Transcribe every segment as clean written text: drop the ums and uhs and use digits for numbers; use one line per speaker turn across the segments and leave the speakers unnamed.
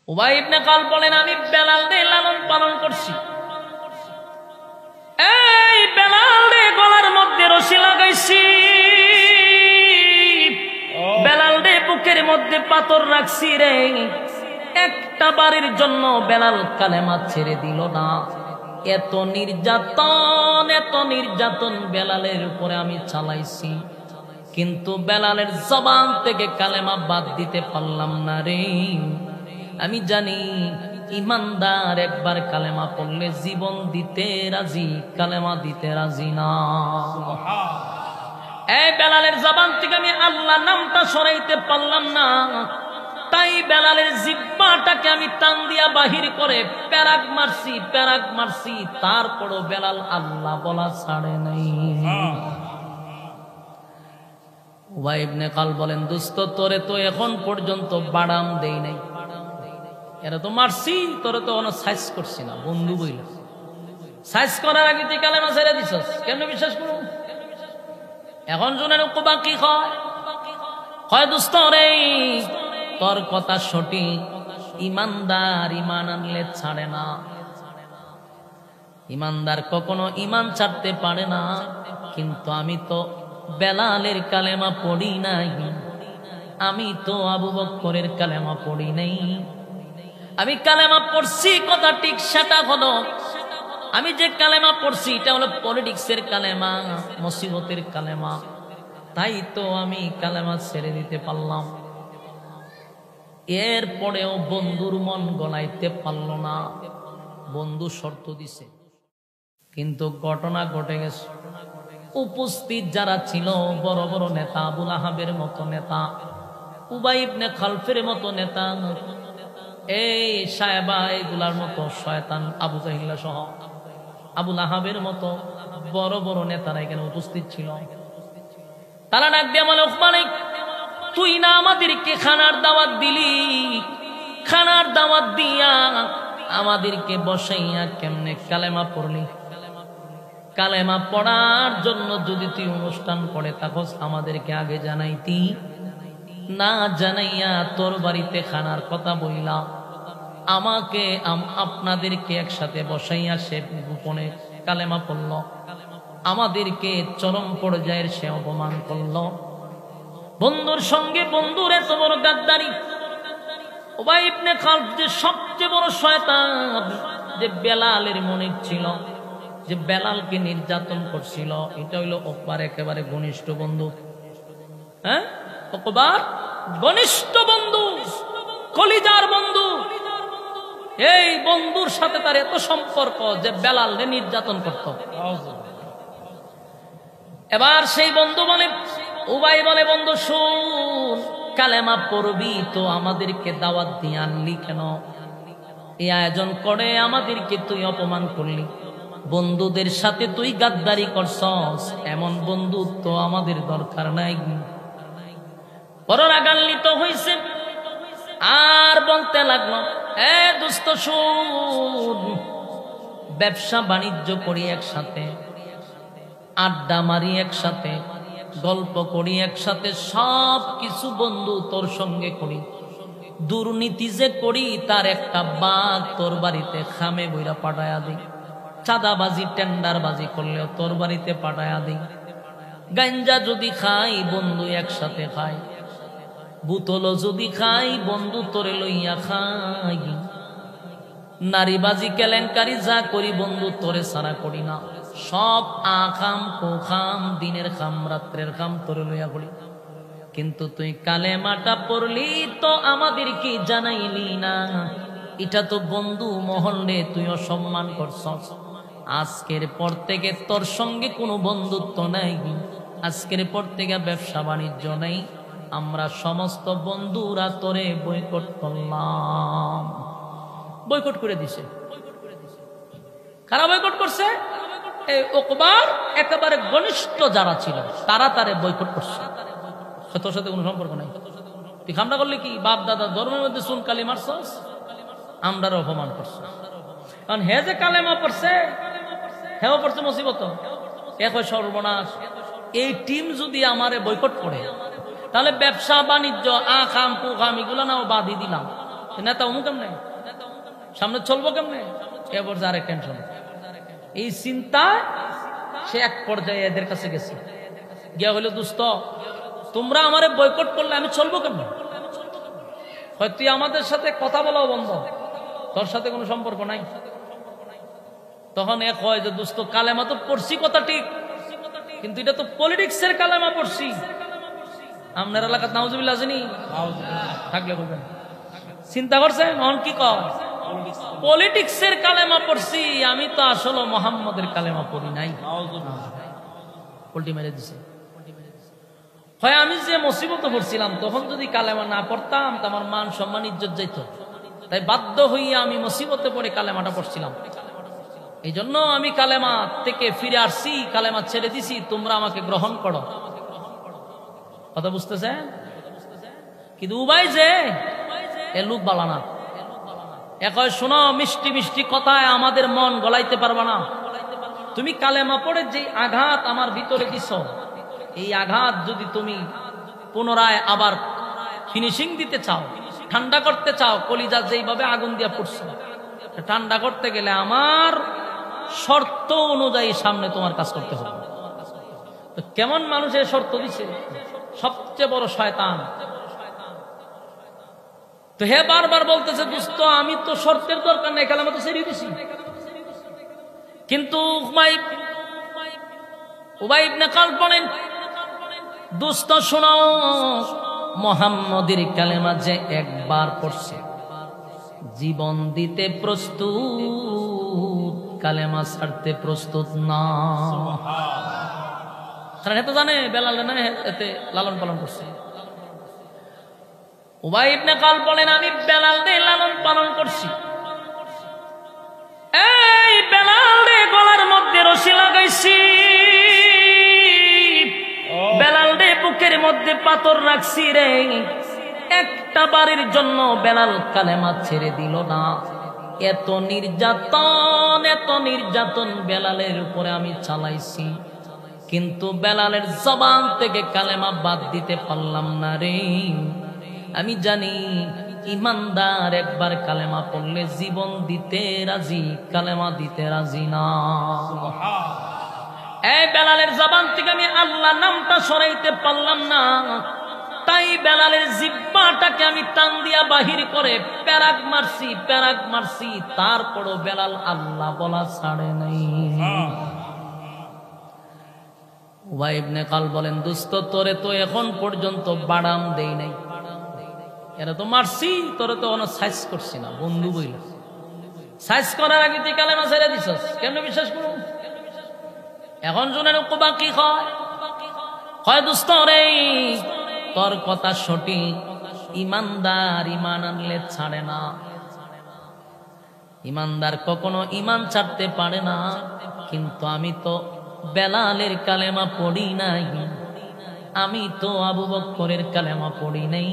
উবাই ইবনে খালদ বলেন, আমি বেলাল রে লালন পালন করছি। এই বেলাল রে গলার মধ্যে রশি লাগাইছি, বেলাল রে বুকের মধ্যে পাথর রাখছি রে। একটা বারের জন্য বেলাল কালেমা ছেড়ে দিল না। এত নির্যাতন বেলালের উপরে আমি চালাইছি, কিন্তু বেলালের জবান থেকে কালেমা বাদ দিতে পারলাম না রে। আমি জানি ইমানদার একবার কালেমা পড়লে জীবন দিতে রাজি, কালেমা দিতে রাজি না। এই বেলালের জবান থেকে আমি আল্লাহ নামটা সরাইতে পারলাম না, তাই বেলালের জিহ্বাটাকে আমি টান দিয়া বাহির করে প্যারাক মারছি, তারপরও বেলাল আল্লাহ বলা ছাড়ে নাই। উবাই ইবনে খালদ বলেন, দোস্ত তোরে তো এখন পর্যন্ত বাড়াম দেই নাই, এরা তো মারছি, তোরে তো কোনো সাইজ করছি না। বন্ধু বইল, সাইজ করার আগে তুই কালেমা ছেড়ে দিছস, কেমনে বিশ্বাস করব? এখন শুনেন উকবা কি কয়, দোস্ত রে তোর কথা সঠিক, ইমানদার ইমান আনলে ছাড়ে না, ইমানদার কখনো ইমান ছাড়তে পারে না। কিন্তু আমি তো বেলালের কালেমা পড়ি নাই, আমি তো আবু বকরের কালেমা পড়ি নাই। আমি কালেমা পড়ছি কথা ঠিক, সেটা হলো আমি যে কালেমা পড়ছি এটা হলো পলিটিক্সের কালেমা, মুসিবতের কালেমা, তাই তো আমি কালেমা ছেড়ে দিতে পারলাম। এরপরেও বন্ধুর মন গলাইতে পারল না, বন্ধু শর্ত দিছে, কিন্তু ঘটনা ঘটে গেছে। উপস্থিত যারা ছিল বড় বড় নেতা, আবুল আহাবের মতো নেতা, উবাই ইবনে খালফের মতো নেতা, এই সাহেবা এগুলার মতো শয়তান আবু জাহিল্লা সহ আবুল আহাবের মতো বড় বড় নেতারা এখানে উপস্থিত ছিল। তারা ডাক দিয়ে বলে, ওসমান তুই না আমাদেরকে খানার দাওয়াত দিলি, খানার দাওয়াত দিয়া আমাদেরকে বসাইয়া কেমনে কালেমা পড়লি? কালেমা পড়ার জন্য যদি তুই অনুষ্ঠান করে থাকস আমাদেরকে আগে জানাইতি, না জানাইয়া তোর বাড়িতে খানার কথা বইলা আমাকে আপনাদেরকে একসাথে বসাইয়া সে গোপনে কালেমা পড়ল, আমাদেরকে চরম পর্যায়ের সে অপমান করল। বন্ধুর সঙ্গে বন্ধুর এত বড় গাদ্দারি। উবাই ইবনে খালদ যে সবচেয়ে বড় শয়তান, যে বেলালের মনে ছিল, যে বেলালকে নির্যাতন করছিল, এটা হইল ওকবার একেবারে ঘনিষ্ঠ বন্ধু। হ্যাঁ, ওকবার ঘনিষ্ঠ বন্ধু, কলিজার বন্ধু। এই বন্ধুর সাথে তার এত সম্পর্ক যে বেলালকে নির্যাতন করত। এবার সেই বন্ধু বলে, উবাই বলে, বন্ধু শুন, কালেমা পড়বি তো আমাদেরকে দাওয়াত দিয়ে আনলি কেন? এই আয়োজন করে আমাদেরকে তুই অপমান করলি, বন্ধুদের সাথে তুই গাদ্দারি করছস, এমন বন্ধুত্ব আমাদের দরকার নাই। বড় রাগান্বিত হইছে, আর বলতে লাগলো, এ দোস্ত শুন, ব্যবসা বাণিজ্য করি একসাথে, আড্ডা মারি একসাথে, গল্প করি একসাথে, সব কিছু বন্ধু তোর সঙ্গে করি। দুর্নীতি যে করি তার একটা বাঘ তোর বাড়িতে খামে বইরা পাঠায়া দিই, চাঁদাবাজি টেন্ডারবাজি করলেও তোর বাড়িতে পাঠায়া দিই, গাঞ্জা যদি খাই বন্ধু একসাথে খাই, বুতল যদি খাই বন্ধু তোরে লইয়া খাই, নারীবাজি কেলেঙ্কারি যা করি বন্ধু তোরে সারা করি না, সব আখাম কোখাম, দিনের খাম রাত্রের খাম তোরে লইয়া করি। কিন্তু তুই কালেমাটা পড়লি তো আমাদের কি জানাইলি না? এটা তো বন্ধু মহল্লে তুই অসম্মান করছস। আজকের পর থেকে তোর সঙ্গে কোনো বন্ধুত্ব নাই, আজকের পর থেকে ব্যবসা বাণিজ্য নেই, আমরা সমস্ত বন্ধুরা তোরে বয়কট করলাম। বয়কট করে দিছে। কারা বয়কট করছে? এই ওকবার একেবারে ঘনিষ্ঠ যারা ছিল তারা তারে বয়কট করছে। তোর সাথে কোনো সম্পর্ক নাই। তুই খামটা করলে কি বাপ দাদা ধর্মের মধ্যে শুন কালি মারছস, আমরার অপমান করছ। কারণ হে যে কালেমা পড়ছে, হেও পড়ছে মুসিবত, এক সর্বনাশ। এই টিম যদি আমারে বয়কট করে তাহলে ব্যবসা বাণিজ্য আখাম কুখাম এগুলো নাও বাদই দিলাম, নেতা অমুক কেমনে, সামনে চলবো কেমনে, এবার যার টেনশন। এই চিন্তায় সে এক পর্যায়ে এদের কাছে গেছে, গিয়া হইলো দোস্ত তোমরা আমারে বয়কট করলে আমি চলবো কেমনে? হয়তো তুই আমাদের সাথে কথা বলাও বন্ধ, তোর সাথে কোনো সম্পর্ক নাই। তখন এক হয় যে দোস্ত কালেমা তো পড়ছি কথা ঠিক, কিন্তু এটা তো পলিটিক্সের কালেমা পড়ছি। আপনার এলাকাত নাউজুবিল্লাহ আছেনি? থাকলে বলবেন। চিন্তা করছেন অন কি কর, পলিটিক্সের কালেমা পড়ছি, আমি তো আসলে মোহাম্মদের কালেমা পড়ি নাই। উল্টি মেরে দিছে। হয় আমি যে মুসিবতে পড়ছিলাম তখন যদি কালেমা না পড়তাম তো আমার মান সম্মান ইজ্জত যাইত, তাই বাধ্য হইয়া আমি মুসিবতে পড়ে কালেমাটা পড়ছিলাম। এই জন্য আমি কালেমা থেকে ফিরে আসছি, কালেমা ছেড়ে দিছি, তোমরা আমাকে গ্রহণ করো। কথা বুঝতেছেন? কিন্তু উবাই যে এ লোক বালা না, একই শোনো মিষ্টি মিষ্টি কথায় আমাদের মন গলাইতে পারবা না। তুমি কালেমা পড়ে যে আঘাত আমার ভিতরে দিছ, এই আঘাত যদি তুমি পুনরায় আবার ফিনিশিং দিতে চাও, ঠান্ডা করতে চাও, কলিজা যেইভাবে আগুন দিয়ে পড়ছো, ঠান্ডা করতে গেলে আমার শর্ত অনুযায়ী সামনে তোমার কাজ করতে হবে। তো কেমন মানুষের শর্ত দিছে? সবচেয়ে বড় শয়তান। তো হে বারবার বলতেছে দোস্ত আমি তো শর্তের দরকার নেই, কালেমা তো ছেড়ে দিছি। কিন্তু উবাই ইবনে খালদ বলেন দোস্ত শোনো, মুহাম্মদের কালেমা যে একবার পড়ছে জীবন দিতে প্রস্তুত, কালেমা ছাড়তে প্রস্তুত না। কারণ এত জানে বেলাল না, এতে লালন পালন করছে। উবাই ইবনে খালদ বলেন আমি বেলাল রে লালন পালন করছি। এই বেলাল রে গলার মধ্যে রশি লাগাইছি, বেলাল রে বুকের মধ্যে পাথর রাখছি রে, একটা বারের জন্য বেলাল কালেমা ছেড়ে দিল না। এত নির্যাতন বেলালের উপরে আমি চালাইছি, কিন্তু বেলালের জবান থেকে কালেমা বাদ দিতে পারলাম না রে। আমি জানি ইমানদার একবার কালেমা পড়লে জীবন দিতে রাজি, কালেমা দিতে রাজি না। এই বেলালের জবান থেকে আমি আল্লাহ নামটা সরাইতে পারলাম না, তাই বেলালের জিহ্বাটাকে আমি টান দিয়া বাহির করে প্যারাক মারছি, তারপরও বেলাল আল্লাহ বলা ছাড়ে নাই। উবাই ইবনে খালদ বলেন দোস্ত তোরে তো এখন পর্যন্ত বাড়াম দেই নাই, এরা তো মারছি, তোরে তো অনেক সাইজ করছি না। বন্ধু বইল সাইজ করার আগে তুই কালেমা ছেড়ে দিছস, কেন বিশ্বাস করুন? এখন শুনেন উকবা কি হয় দোস্ত রে, তোর কথা সঠিক, ইমানদার ইমান আনলে ছাড়ে না, ইমানদার কখনো ইমান ছাড়তে পারে না। কিন্তু আমি তো বেলালের কালেমা পড়ি নাই, আমি তো আবু বকরের কালেমা পড়ি নাই।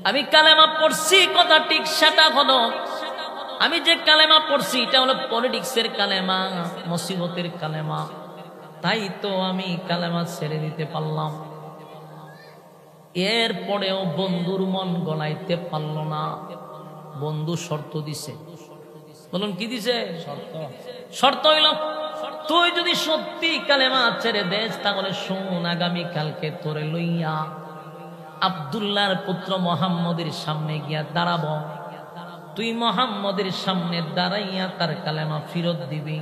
আমি কালেমা পড়ছি কথা ঠিক, সেটা হলো আমি যে কালেমা পড়ছি এটা হলো পলিটিক্সের কালেমা, মুসিবতের কালেমা, তাই তো আমি কালেমা ছেড়ে দিতে পারলাম। এরপরেও বন্ধুর মন গলাইতে পারল না। বন্ধু শর্ত দিছে। বলুন কি দিছে? শর্ত হইল তুই যদি সত্যি কালেমা ছেড়ে দেস তাহলে শোন, আগামী কালকে তোরে লইয়া আব্দুল্লাহর পুত্র মুহাম্মদের সামনে গিয়া দাঁড়াবো, তুই মুহাম্মদের সামনে দাঁড়াইয়া তার কালেমা ফেরত দিবি।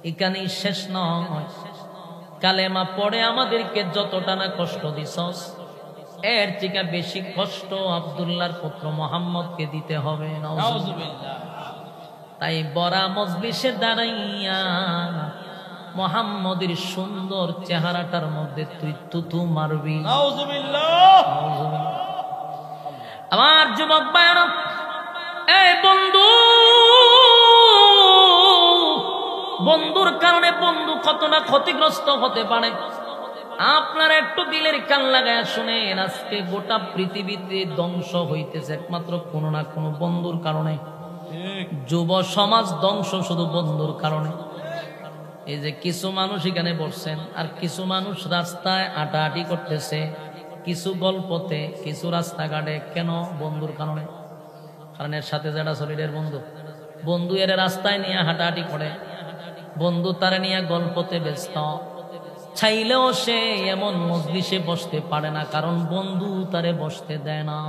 এখানেই শেষ নয়, কালেমা পড়ে আমাদেরকে যতটা না কষ্ট দিছস এর থেকে বেশি কষ্ট আব্দুল্লাহর পুত্র মুহাম্মদকে দিতে হবে। তাই বড়া মজলিসে দাঁড়াইয়া মুহাম্মদের সুন্দর চেহারাটার মধ্যে তুই তুতু মারবি। আমার যুবক ভাইরা, এই বন্ধুর কারণে বন্ধু কতটা ক্ষতিগ্রস্ত হতে পারে আপনারা একটু দিলের কান লাগায় শুনেন। আজকে গোটা পৃথিবীতে ধ্বংস হইতেছে একমাত্র কোনো না কোনো বন্ধুর কারণে। যুব সমাজ ধ্বংস শুধু বন্ধুর কারণে। এই যে কিছু মানুষ এখানে বসছেন, আর কিছু মানুষ রাস্তায় হাঁটাহাঁটি করতেছে, কিছু গল্পতে, কিছু রাস্তাঘাটে, কেন? বন্ধুর কারণে। কারণ এর সাথে যারা শরীরের বন্ধু, বন্ধু এর রাস্তায় নিয়ে হাঁটাহাঁটি করে, বন্ধু তারা নিয়ে গল্পতে ব্যস্ত, চাইলেও সে এমন মজলিসে বসতে পারে না, কারণ বন্ধু তারে বসতে দেয় না।